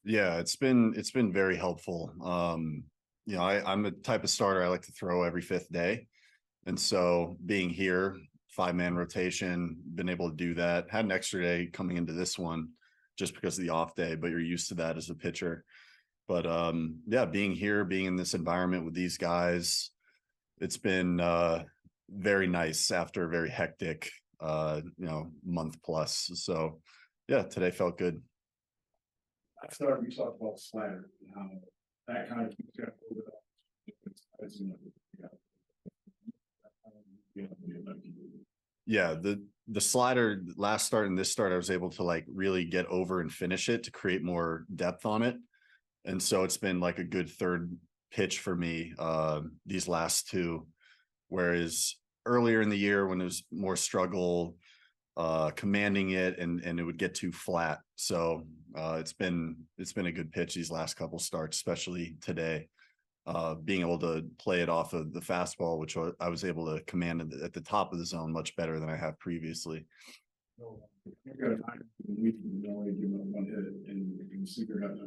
Yeah, it's been very helpful. I'm the type of starter I like to throw every fifth day. And so being here, 5-man rotation, been able to do that. Had an extra day coming into this one just because of the off day, but you're used to that as a pitcher. But yeah, being here, being in this environment with these guys, it's been very nice after a very hectic month plus. So yeah, today felt good. I started, we talked about slider and how that kind of keeps you up over Yeah, the slider last start and this start, I was able to like really get over and finish it to create more depth on it. And so it's been like a good third pitch for me these last two. Whereas earlier in the year when it was more struggle commanding it and it would get too flat. So it's been a good pitch these last couple starts, especially today. Being able to play it off of the fastball, which I was able to command at the top of the zone much better than I have previously. I've got a time we can only give them one hit and you can see they're on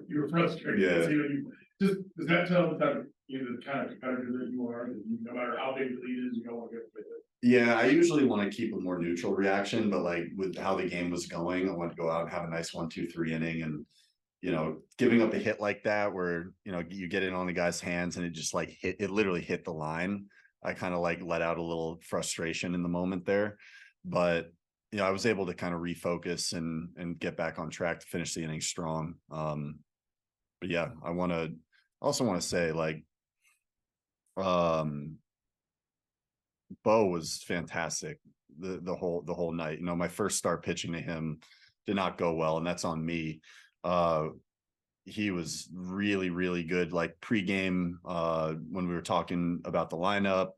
you're frustrated. Yeah. You just does that tell the type of the kind of competitor that you are, that no matter how big the lead is, you don't want to get with it. Yeah, I usually want to keep a more neutral reaction, but like with how the game was going, I want to go out and have a nice 1, 2, 3 inning and giving up a hit like that where, you get it on the guy's hands and it just like it literally hit the line. I kind of like let out a little frustration in the moment there. But, I was able to kind of refocus and get back on track to finish the inning strong. But yeah, also want to say like, Bo was fantastic the whole night. My first start pitching to him did not go well, and that's on me. Uh, he was really, really good. Like pregame, when we were talking about the lineup,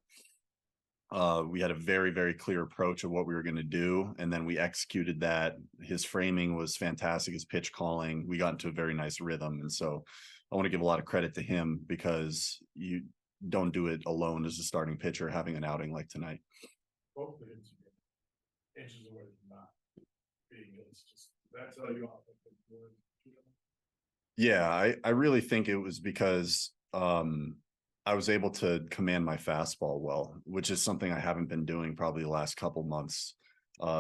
we had a very, very clear approach of what we were going to do, and then we executed that. His framing was fantastic. His pitch calling, we got into a very nice rhythm, and so I want to give a lot of credit to him because you don't do it alone as a starting pitcher having an outing like tonight. Both the inches away from not being it's just that's how you often Yeah, I really think it was because I was able to command my fastball well, which is something I haven't been doing probably the last couple months.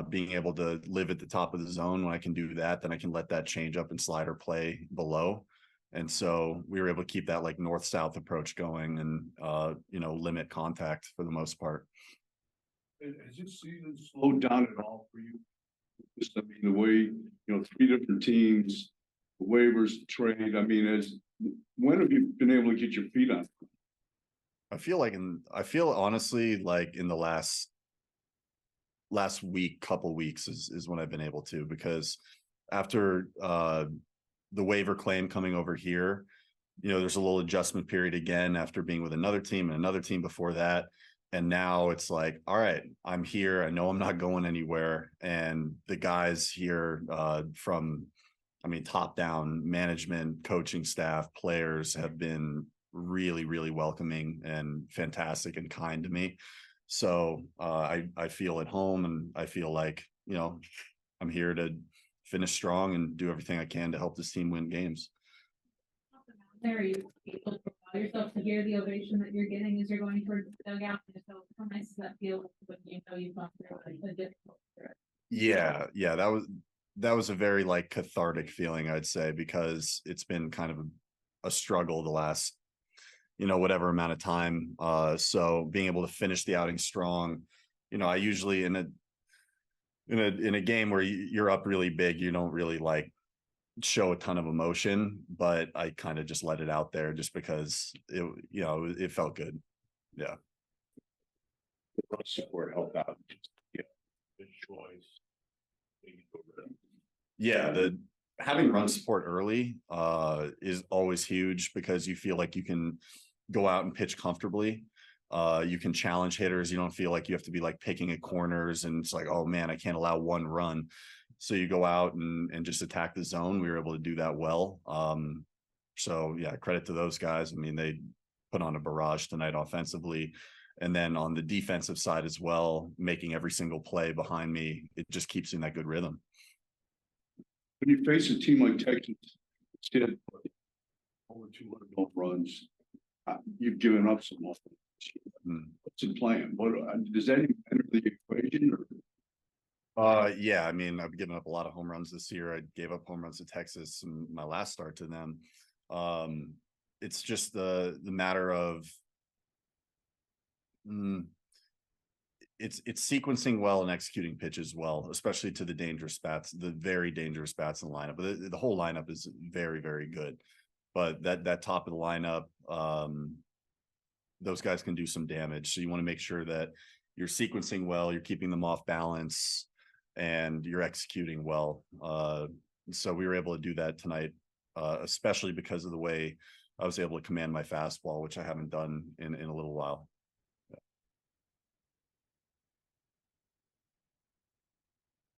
Being able to live at the top of the zone, when I can do that, then I can let that change up and slider play below. And so we were able to keep that like north-south approach going and limit contact for the most part. Has this season slowed down at all for you? Just, I mean, the way, 3 different teams, the waivers, the trade. I mean, when have you been able to get your feet on? I feel honestly like in the last week, couple weeks is when I've been able to, because after the waiver claim coming over here, there's a little adjustment period again after being with another team and another team before that. And now it's like, all right, I'm here. I know I'm not going anywhere. And the guys here top down management, coaching staff, players have been really, really welcoming and fantastic and kind to me. So I feel at home and I feel like, I'm here to finish strong and do everything I can to help this team win games. There, are you able to allow yourself to hear the ovation that you're getting as you're going towards the dugout? So how nice does that feel when you've gone through a difficult period? Yeah, that was a very like cathartic feeling, I'd say, because it's been kind of a struggle the last whatever amount of time. So being able to finish the outing strong, I usually in a game where you're up really big, you don't really like show a ton of emotion, but I kind of just let it out there just because it felt good. Yeah. Support help out. Yeah. Good choice. Yeah, the having run support early is always huge because you feel like you can go out and pitch comfortably. You can challenge hitters. You don't feel like you have to be like picking at corners and it's like, oh man, I can't allow one run. So you go out and just attack the zone. We were able to do that well. So yeah, credit to those guys. I mean, they put on a barrage tonight offensively. And then on the defensive side as well, making every single play behind me, it just keeps in that good rhythm. when you face a team like Texas, it's hit over 200 home runs, you've given up some offense. What's the plan? What does that even enter the equation? Or Yeah, I mean, I've given up a lot of home runs this year. I gave up home runs to Texas in my last start to them. It's just the matter of it's sequencing well and executing pitches well, especially to the dangerous bats, the very dangerous bats in the lineup. But the whole lineup is very, very good. But that top of the lineup, those guys can do some damage. So you want to make sure that you're sequencing well, you're keeping them off balance, and you're executing well. So we were able to do that tonight, especially because of the way I was able to command my fastball, which I haven't done in a little while.